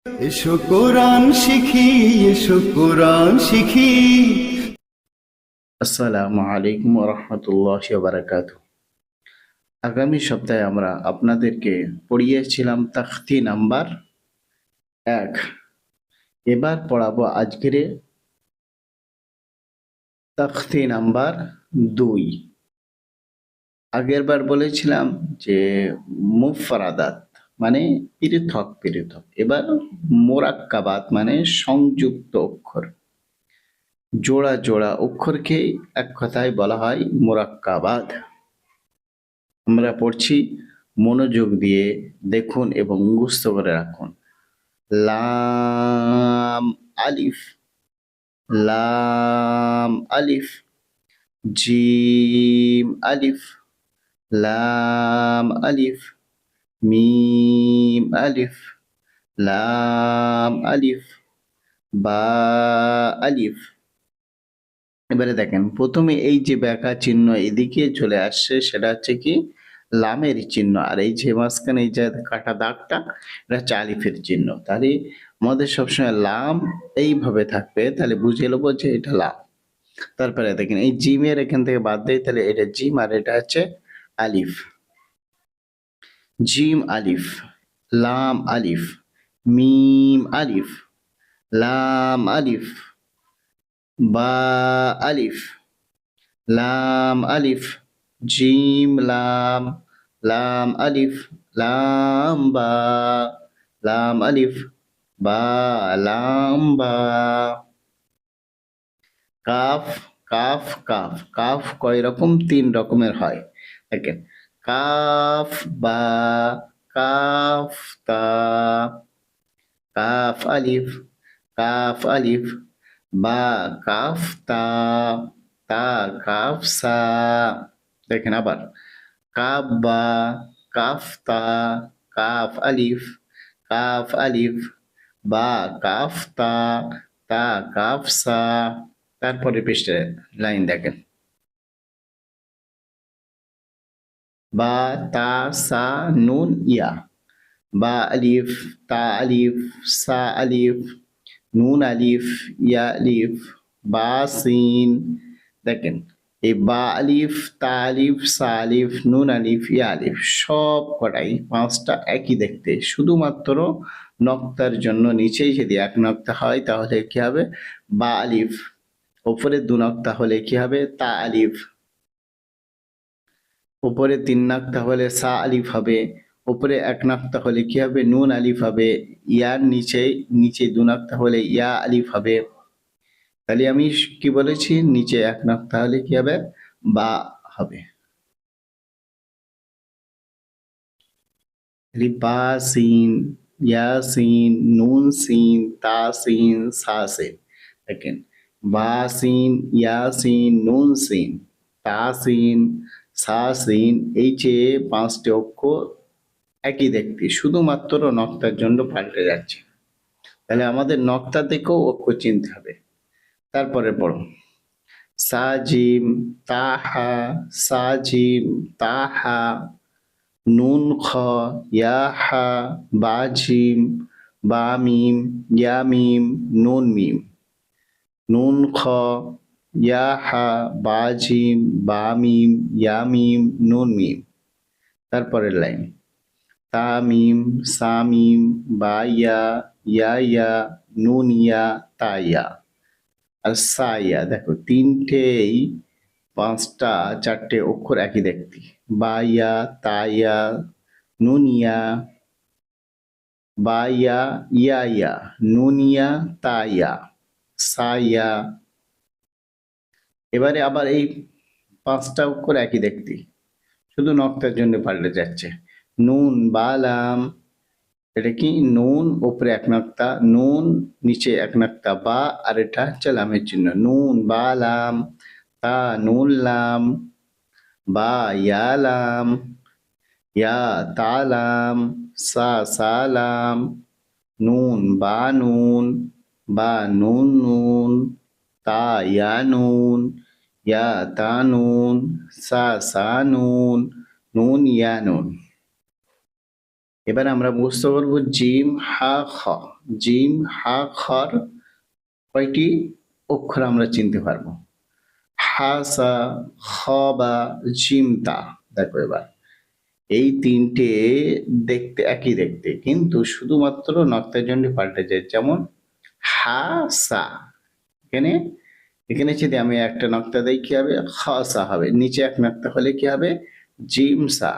এসো কোরআন শিখি, এসো কোরআন শিখি। আসসালামু আলাইকুম রহমতুল্লাহ বারাকাতু। আগামী সপ্তাহে আমরা আপনাদেরকে পড়িয়েছিলাম তাখতি নাম্বার 1। এবার পড়াবো আজকের তাখতি নাম্বার 2। আগের বার বলেছিলাম যে মুফরাদাত মানে পৃথক পৃথক, এবার মোরাক্কাবাত মানে সংযুক্ত অক্ষর, জোড়া জোড়া অক্ষরকে এক কথায় বলা হয় মোরাক্কাবাত। আমরা পড়ছি, মনোযোগ দিয়ে দেখুন এবং মুখস্থ করে রাখুন। লাম আলিফ, লাম আলিফ, জিম আলিফ, লাম আলিফ, মিম আলিফ, লাম আলিফ, বা আলিফ। এবারে দেখেন, প্রথমে এই যে ব্যাকা চিহ্ন এদিকে চলে আসছে সেটা হচ্ছে কি লামের চিহ্ন, আর এই যে মাঝখানে এই যে কাটা দাগটা এটা হচ্ছে আলিফের চিহ্ন। তাহলে আমাদের সবসময় লাম এইভাবে থাকবে, তাহলে বুঝে নেবো যে এটা লাম। তারপরে দেখেন এই জিমের এখান থেকে বাদ দেয়, তাহলে এটা জিম আর এটা হচ্ছে আলিফ। জিম আলিফ, লাম আলিফ, মিম আলিফ, লাম আলিফ, বা আলিফ, লাম আলিফ, জিম লাম, লাম আলিফ, লাম বা, লাম আলিফ, বা, লাম বা। কাফ, কাফ, কাফ, কাফ কয় রকম? 3 রকমের হয়। দেখেন, কাফ বা, কাফ তা, কাফ আলিফ, কাফ আলিফ, বা কাফ তা, তা কাফ সা। দেখেন আবার, কাফ বা, কাফ তা, কাফ আলিফ, কাফ আলিফ, বা কাফ তা, তা কাফ সা। তারপরে পৃষ্ঠের লাইন দেখেন, বা তা সা নুন ইয়া, বা আলিফ, তা আলিফ, সা আলিফ, নুন আলিফ, ইয়া আলিফ, বা সিন। দেখেন, এই বা আলিফ, তা আলিফ, সা আলিফ, নুন আলিফ, ইয়া আলিফ সব কটাই পাঁচটা একই দেখতে, শুধুমাত্র নক্তার জন্য নিচেই যদি এক নক্তা হয় তাহলে কি হবে? বা আলিফ। উপরে দু নক্তা হলে কি হবে? তা আলিফ। উপরে 3 নক্তা হলে সা আলিফ হবে। উপরে 1 নক্তা হলে কি হবে? নুন আলিফ হবে। ইয়ার নিচে, নিচে 2 নক্তা হলে ইয়া আলিফ হবে। তাহলে আমি কি বলেছি? নিচে 1 নক্তা হলে কি হবে? বা হবে। তাহলে বা সিন, ইয়া সিন, নুন সিন, তা সিন, সা সিন। দেখেন, বা সিন, ইয়া সিন, নুন সিন, তা সিন, সা সিন, এই যে 5টি অক্ষর একই দেখতে, শুধুমাত্র নক্তার জন্য পাল্টে যাচ্ছে। তাহলে আমাদের নক্তা দেখেও অক্ষর চিনতে হবে। তারপরে পড়ো, সাজিম, তাহা, সাজিম, তাহা, নুন খ, ইয়া হা, বাজিম, বামিম, ইয়ামিম, নুন মিম, নুন খ, ইয়া হা, বাজিম, বামিম, ইয়ামিম, নুন মিম। তারপরের লাইন, তামিম, সামিম, বাইয়া, ইয়া, নুনিয়া, তাইয়া আর সাইয়া। দেখো, তিনটেই 5টা 4টে অক্ষর একই দেখতে, বাইয়া, তাইয়া, নুনিয়া, বাইয়া, ইয়া, নুনিয়া, তাইয়া, সাইয়া। এবারে আবার এই 5টা অক্ষর একই দেখতে, শুধু নক্তার জন্য পাল্টে যাচ্ছে। নুন বালাম, এটা কি? নুন উপরে 1 নক্তা, নুন নিচে 1 নক্তা, বা আর এটা হচ্ছে লামের চিহ্ন। নুন বা লাম, তা নুন লাম, বা ইয়া লাম, ইয়া তা লাম, সা লাম, নুন বা নুন, বা নুন নুন, তা ইয়া নুন, ইয়া তা নুন, সা নুন, নুন ইয়া নুন। এবার আমরা বুঝতে পারবো জিম হা খ। জিম হা খর কয়টি অক্ষর আমরা চিনতে পারবো? হা সা, খ বা, জিম তা। দেখো এবার এই তিনটে দেখতে একই দেখতে, কিন্তু শুধুমাত্র নক্তার জন্য পাল্টে যায়। যেমন হা সা, এখানে এখানে যদি আমি একটা নক্তা দিই কি হবে? খ সা হবে। নিচে এক নক্তা হলে কি হবে? জিম সা।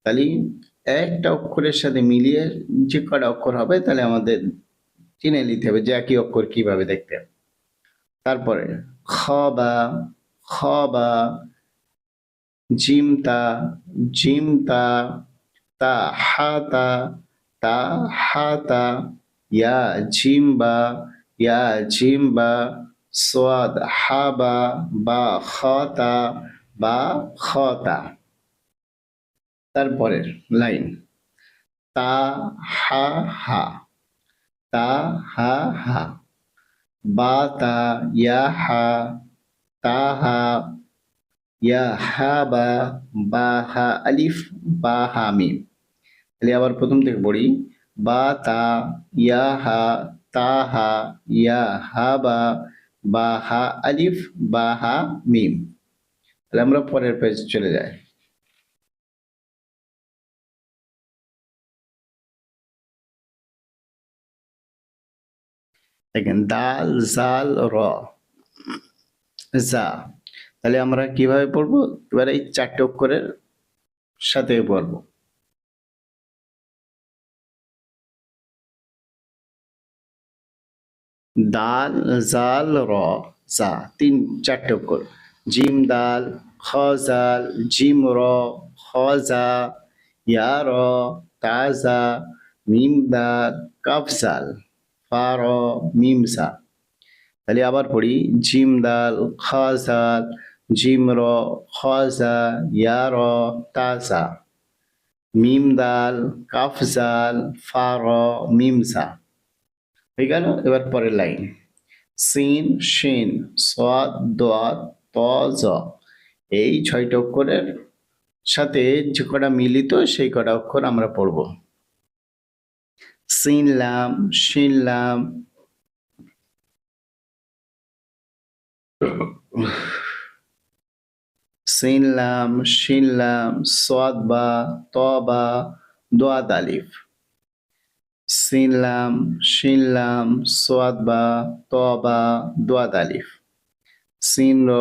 তাহলে একটা অক্ষরের সাথে মিলিয়ে যে কটা অক্ষর হবে তাহলে আমাদের চিনে নিতে হবে যে একই অক্ষর কিভাবে দেখতে হবে। তারপরে খ বা, খ বা, জিম তা, জিম তা, তা হা তা, তা হা তা, ইয়া জিম বা, ইয়া জিম বা, সোয়াদ হা বা খ তা, বা খ তা। তারপরের লাইন তা হা হা, তা হা হা, বা তা, ইয়া হা, তা হা, ইয়া হা বা হা আলিফ, বা হা মিম। তাহলে আবার প্রথম থেকে পড়ি। বা তা, ইয়া হা, তা হা, ইয়া হা বা হা আলিফ, বা হা মিম। তাহলে আমরা পরের পেজ চলে যাই। দেখেন দাল জাল র জা। তাহলে আমরা কিভাবে পড়বো? এবার এই চারটে অক্ষরের সাথে পড়বো। দাল জাল র জা, চারটে অক্ষর। জিম দাল, খ জাল, জিম র, খ জা, ইয়া র, তা জা, মিম দাল, কাফ জাল, ফা র, মিম জা। তাহলে আবার পড়ি। জিম দাল, খ জাল, জিম র, খ জা, ইয়া র, তা জা, মিম দাল, কাফ জাল, ফা র, মিম জা। হয়ে গেল। এবার পরের লাইন সিন শিন সাদ দাদ ত জ। এই ছয়টা অক্ষরের সাথে যে কটা মিলিত সেই কটা অক্ষর আমরা পড়ব। সিন লাম, শিন লাম, সিন লাম, শিন লাম, সাদ বা, ত বা, দাদ আলিফ। সিন লাম, শিন লাম, সাদ বা, ত বা, দাদ আলিফ। সিন র,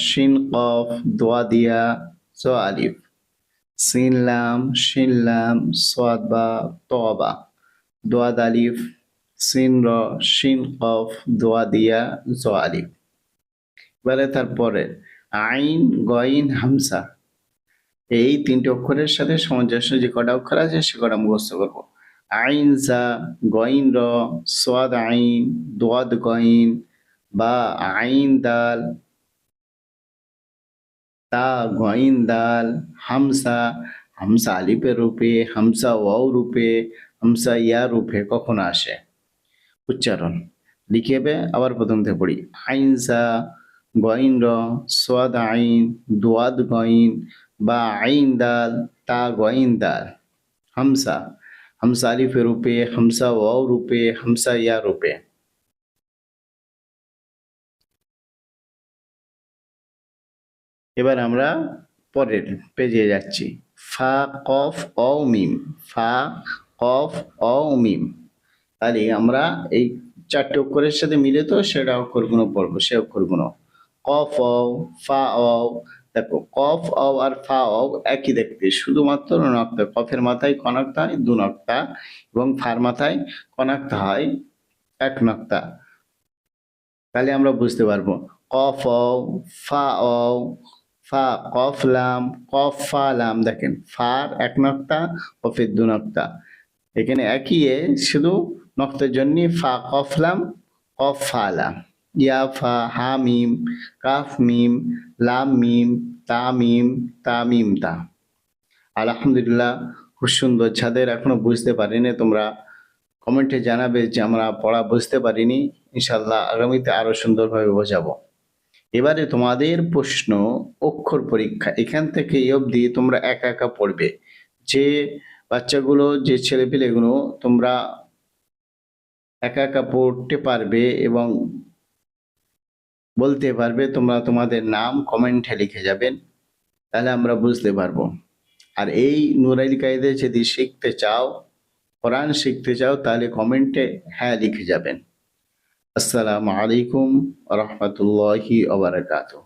শিন কফ, দোয়া দিয়া, জ আলিফ। সিন লাম, শিন লাম, সাদ বা, ত বা, দোয়াদ আলিফ। সিন র, শিন কফ, দোয়া দিয়া, জ আলিফ। এবারে তারপরে আইন গইন হামসা। এই তিনটি অক্ষরের সাথে সামঞ্জস্য যে কটা অক্ষর আছে সে কটা মুখস্থ করবো। আইন জা, গইন র, সোয়াদ আইন, দোয়াদ গইন, বা আইন দাল, তা গইন দাল, হামসা, হামসা আলিফের রূপে, হামসা ওয়াও রূপে, হামসা ইয়া রূপে কখনো আসে। উচ্চারণ লিখে হবে। আবার প্রথম থেকে পড়ি। আইন সা, গইন র, সোয়াদ আইন, দোয়াদ গইন, বা আইন দাল, তা গইন দাল, হামসা, হামসা আলিফের রূপে, হামসা ওয়াও রূপে, হামসা ইয়া রূপে। এবার আমরা পরের পেজে যাচ্ছি। ফা কফ অ মিম, ফা কফ অ মিম। তাহলে আমরা এই চারটে অক্ষরের সাথে মিলে তো সেটা অক্ষরগুলো পড়বো। সে অক্ষরগুলো কফ অ, ফা অ। দেখো কফ অ আর ফা অ একই দেখতে, শুধুমাত্র নক্তা। কফের মাথায় কনক্তা হয় দু নক্তা, এবং ফার মাথায় কনক্তা হয় এক নক্তা। তাহলে আমরা বুঝতে পারবো কফ অ, ফা অ, ফা কফ লাম, কফ ফা লাম। দেখেন ফার এক নক্তা, কফের দু নক্তা। এখানে একই শুধু নক্তের জন্য ফা কফ লাম, কফ ফা লাম। ইয়া ফা, হা মিম, কাফ মিম, লাম মিম, তা মিম, তা মিম তা। আলহামদুলিল্লাহ, খুব সুন্দর। যাদের এখনো বুঝতে পারিনি তোমরা কমেন্টে জানাবে যে আমরা পড়া বুঝতে পারিনি। ইনশাল্লাহ আগামীতে আরো সুন্দরভাবে বোঝাবো। এবারে তোমাদের প্রশ্ন অক্ষর পরীক্ষা। এখান থেকে এই অবধি তোমরা একা একা পড়বে। যে বাচ্চাগুলো যে ছেলেপিলেগুলো তোমরা একা একা পড়তে পারবে এবং বলতে পারবে, তোমরা তোমাদের নাম কমেন্টে লিখে যাবেন, তাহলে আমরা বুঝতে পারবো। আর এই নুরাইল কায়দা যদি শিখতে চাও, কোরআন শিখতে চাও, তাহলে কমেন্টে হ্যাঁ লিখে যাবেন। আসসালামু আলাইকুম ওয়া রাহমাতুল্লাহি ওয়া বারাকাতুহু।